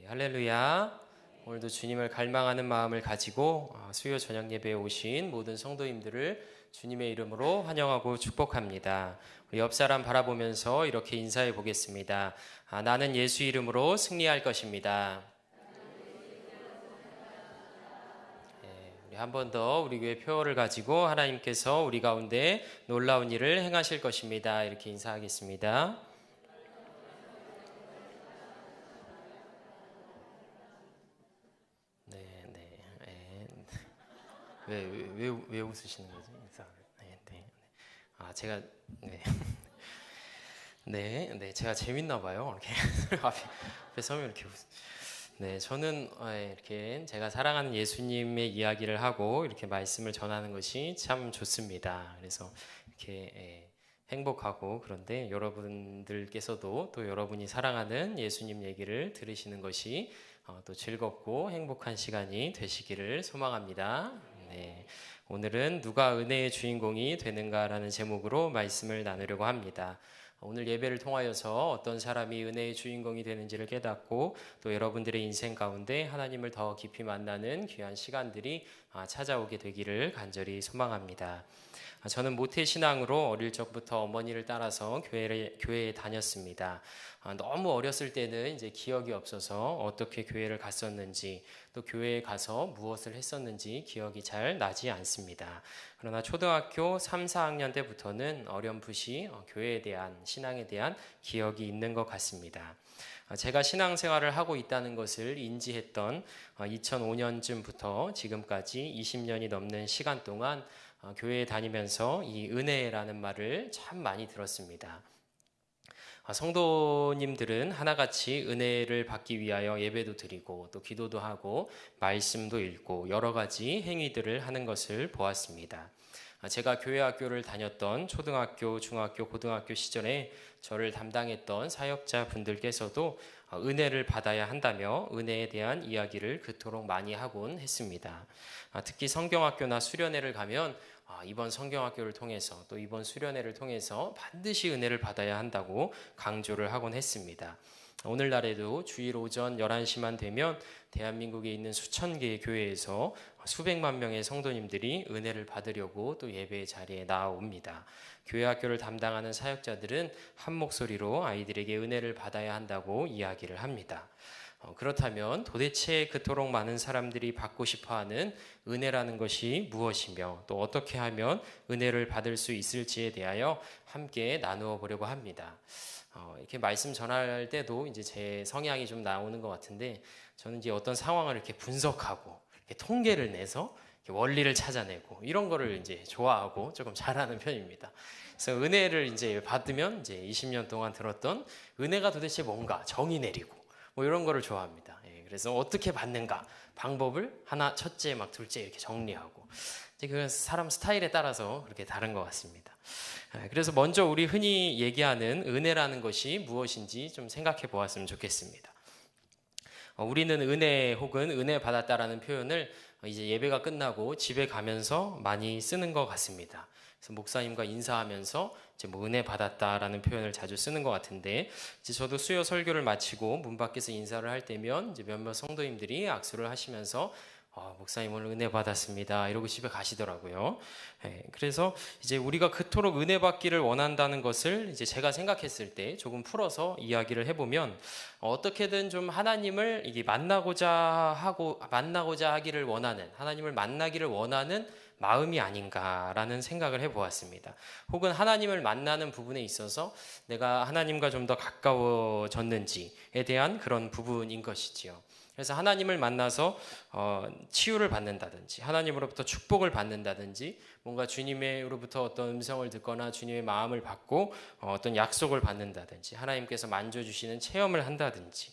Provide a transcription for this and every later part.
할렐루야. 오늘도 주님을 갈망하는 마음을 가지고 수요 저녁 예배에 오신 모든 성도님들을 주님의 이름으로 환영하고 축복합니다. 우리 옆 사람 바라보면서 이렇게 인사해 보겠습니다. 나는 예수 이름으로 승리할 것입니다. 우리 한 번 더 우리 교회 표어를 가지고 하나님께서 우리 가운데 놀라운 일을 행하실 것입니다. 이렇게 인사하겠습니다. 왜 웃으시는 거지? 네. 제가 제가 재밌나 봐요. 이렇게 앞에 서면 이렇게 네, 저는 이렇게 제가 사랑하는 예수님의 이야기를 하고 이렇게 말씀을 전하는 것이 참 좋습니다. 그래서 이렇게 행복하고, 그런데 여러분들께서도 또 여러분이 사랑하는 예수님 얘기를 들으시는 것이 또 즐겁고 행복한 시간이 되시기를 소망합니다. 네, 오늘은 누가 은혜의 주인공이 되는가라는 제목으로 말씀을 나누려고 합니다. 오늘 예배를 통하여서 어떤 사람이 은혜의 주인공이 되는지를 깨닫고 또 여러분들의 인생 가운데 하나님을 더 깊이 만나는 귀한 시간들이 찾아오게 되기를 간절히 소망합니다. 저는 모태신앙으로 어릴 적부터 어머니를 따라서 교회에 다녔습니다. 너무 어렸을 때는 이제 기억이 없어서 어떻게 교회를 갔었는지, 또 교회에 가서 무엇을 했었는지 기억이 잘 나지 않습니다. 그러나 초등학교 3, 4학년 때부터는 어렴풋이 교회에 대한, 신앙에 대한 기억이 있는 것 같습니다. 제가 신앙생활을 하고 있다는 것을 인지했던 2005년쯤부터 지금까지 20년이 넘는 시간 동안 교회에 다니면서 이 은혜라는 말을 참 많이 들었습니다. 성도님들은 하나같이 은혜를 받기 위하여 예배도 드리고 또 기도도 하고 말씀도 읽고 여러 가지 행위들을 하는 것을 보았습니다. 제가 교회 학교를 다녔던 초등학교, 중학교, 고등학교 시절에 저를 담당했던 사역자 분들께서도 은혜를 받아야 한다며 은혜에 대한 이야기를 그토록 많이 하곤 했습니다. 특히 성경학교나 수련회를 가면 이번 성경학교를 통해서 또 이번 수련회를 통해서 반드시 은혜를 받아야 한다고 강조를 하곤 했습니다. 오늘날에도 주일 오전 11시만 되면 대한민국에 있는 수천 개의 교회에서 수백만 명의 성도님들이 은혜를 받으려고 또 예배의 자리에 나옵니다. 교회 학교를 담당하는 사역자들은 한 목소리로 아이들에게 은혜를 받아야 한다고 이야기를 합니다. 그렇다면 도대체 그토록 많은 사람들이 받고 싶어하는 은혜라는 것이 무엇이며 또 어떻게 하면 은혜를 받을 수 있을지에 대하여 함께 나누어 보려고 합니다. 이렇게 말씀 전할 때도 이제 제 성향이 좀 나오는 것 같은데, 저는 이제 어떤 상황을 이렇게 분석하고 이렇게 통계를 내서 이렇게 원리를 찾아내고 이런 거를 이제 좋아하고 조금 잘하는 편입니다. 그래서 은혜를 이제 받으면 이제 20년 동안 들었던 은혜가 도대체 뭔가 정의 내리고 뭐 이런 거를 좋아합니다. 그래서 어떻게 받는가 방법을 하나, 첫째, 막 둘째 이렇게 정리하고, 이제 그 사람 스타일에 따라서 그렇게 다른 것 같습니다. 그래서 먼저 우리 흔히 얘기하는 은혜라는 것이 무엇인지 좀 생각해 보았으면 좋겠습니다. 우리는 은혜 혹은 은혜 받았다라는 표현을 이제 예배가 끝나고 집에 가면서 많이 쓰는 것 같습니다. 그래서 목사님과 인사하면서 이제 뭐 은혜 받았다라는 표현을 자주 쓰는 것 같은데, 이제 저도 수요 설교를 마치고 문 밖에서 인사를 할 때면 이제 몇몇 성도님들이 악수를 하시면서 목사님 오늘 은혜 받았습니다 이러고 집에 가시더라고요. 그래서 이제 우리가 그토록 은혜 받기를 원한다는 것을 이제 제가 생각했을 때 조금 풀어서 이야기를 해보면, 어떻게든 좀 하나님을 이게 만나고자 하기를 원하는, 하나님을 만나기를 원하는 마음이 아닌가라는 생각을 해보았습니다. 혹은 하나님을 만나는 부분에 있어서 내가 하나님과 좀 더 가까워졌는지에 대한 그런 부분인 것이지요. 그래서 하나님을 만나서 치유를 받는다든지 하나님으로부터 축복을 받는다든지 뭔가 주님으로부터 어떤 음성을 듣거나 주님의 마음을 받고 어떤 약속을 받는다든지 하나님께서 만져주시는 체험을 한다든지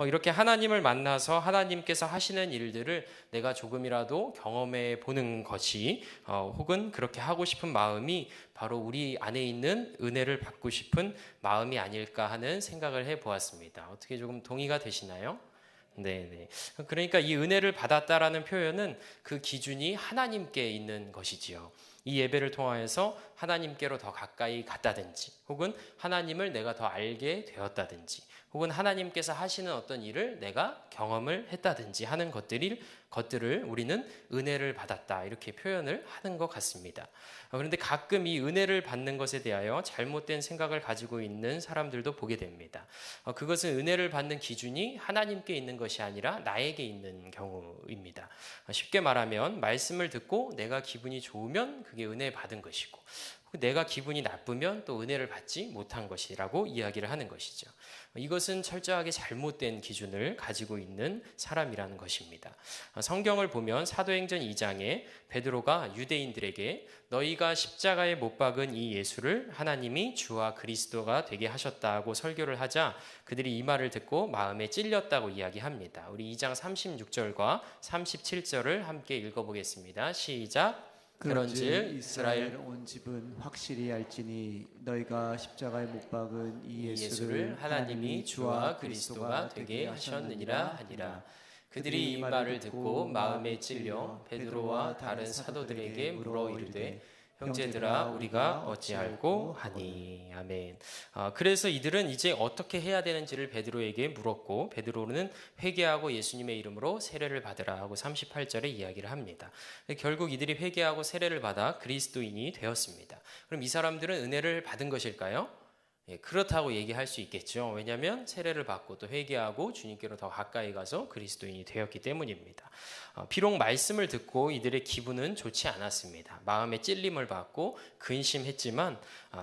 이렇게 하나님을 만나서 하나님께서 하시는 일들을 내가 조금이라도 경험해 보는 것이 혹은 그렇게 하고 싶은 마음이 바로 우리 안에 있는 은혜를 받고 싶은 마음이 아닐까 하는 생각을 해보았습니다. 어떻게 조금 동의가 되시나요? 네. 그러니까 이 은혜를 받았다라는 표현은 그 기준이 하나님께 있는 것이지요. 이 예배를 통하여서 하나님께로 더 가까이 갔다든지 혹은 하나님을 내가 더 알게 되었다든지 혹은 하나님께서 하시는 어떤 일을 내가 경험을 했다든지 하는 것들을 우리는 은혜를 받았다 이렇게 표현을 하는 것 같습니다. 그런데 가끔 이 은혜를 받는 것에 대하여 잘못된 생각을 가지고 있는 사람들도 보게 됩니다. 그것은 은혜를 받는 기준이 하나님께 있는 것이 아니라 나에게 있는 경우입니다. 쉽게 말하면 말씀을 듣고 내가 기분이 좋으면 그게 은혜 받은 것이고 내가 기분이 나쁘면 또 은혜를 받지 못한 것이라고 이야기를 하는 것이죠. 이것은 철저하게 잘못된 기준을 가지고 있는 사람이라는 것입니다. 성경을 보면 사도행전 2장에 베드로가 유대인들에게 너희가 십자가에 못 박은 이 예수를 하나님이 주와 그리스도가 되게 하셨다고 설교를 하자 그들이 이 말을 듣고 마음에 찔렸다고 이야기합니다. 우리 2장 36절과 37절을 함께 읽어보겠습니다. 시작. 그런즉 이스라엘 온 집은 확실히 알지니 너희가 십자가에 못 박은 이 예수를 하나님이 주와 그리스도가 되게 하셨느니라 하니라. 그들이 이 말을 듣고 마음에 찔려 베드로와 다른 사도들에게 물어 이르되 형제들아 우리가 어찌할꼬 하니. 아멘. 그래서 이들은 이제 어떻게 해야 되는지를 베드로에게 물었고 베드로는 회개하고 예수님의 이름으로 세례를 받으라 하고 38절에 이야기를 합니다. 결국 이들이 회개하고 세례를 받아 그리스도인이 되었습니다. 그럼 이 사람들은 은혜를 받은 것일까요? 그렇다고 얘기할 수 있겠죠. 왜냐하면 세례를 받고 또 회개하고 주님께로 더 가까이 가서 그리스도인이 되었기 때문입니다. 비록 말씀을 듣고 이들의 기분은 좋지 않았습니다. 마음에 찔림을 받고 근심했지만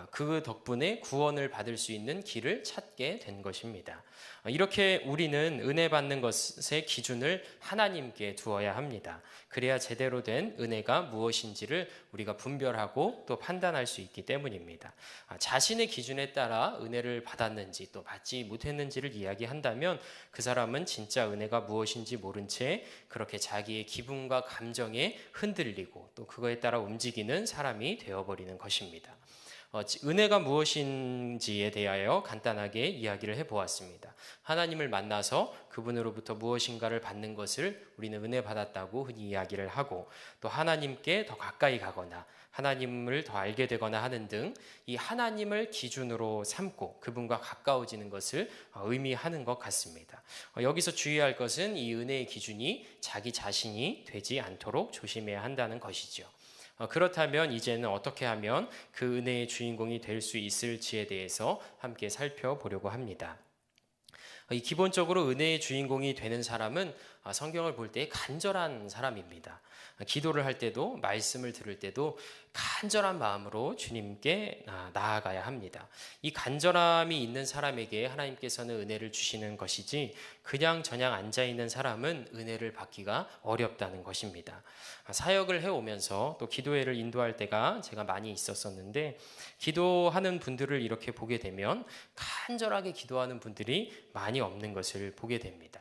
그 덕분에 구원을 받을 수 있는 길을 찾게 된 것입니다. 이렇게 우리는 은혜 받는 것의 기준을 하나님께 두어야 합니다. 그래야 제대로 된 은혜가 무엇인지를 우리가 분별하고 또 판단할 수 있기 때문입니다. 자신의 기준에 따라 은혜를 받았는지 또 받지 못했는지를 이야기한다면 그 사람은 진짜 은혜가 무엇인지 모른 채 그렇게 자기의 기분과 감정에 흔들리고 또 그거에 따라 움직이는 사람이 되어버리는 것입니다. 은혜가 무엇인지에 대하여 간단하게 이야기를 해보았습니다. 하나님을 만나서 그분으로부터 무엇인가를 받는 것을 우리는 은혜 받았다고 흔히 이야기를 하고 또 하나님께 더 가까이 가거나 하나님을 더 알게 되거나 하는 등 이 하나님을 기준으로 삼고 그분과 가까워지는 것을 의미하는 것 같습니다. 여기서 주의할 것은 이 은혜의 기준이 자기 자신이 되지 않도록 조심해야 한다는 것이죠. 그렇다면 이제는 어떻게 하면 그 은혜의 주인공이 될 수 있을지에 대해서 함께 살펴보려고 합니다. 기본적으로 은혜의 주인공이 되는 사람은 성경을 볼 때 간절한 사람입니다. 기도를 할 때도 말씀을 들을 때도 간절한 마음으로 주님께 나아가야 합니다. 이 간절함이 있는 사람에게 하나님께서는 은혜를 주시는 것이지 그냥 저냥 앉아있는 사람은 은혜를 받기가 어렵다는 것입니다. 사역을 해오면서 또 기도회를 인도할 때가 제가 많이 있었었는데 기도하는 분들을 이렇게 보게 되면 간절하게 기도하는 분들이 많이 없는 것을 보게 됩니다.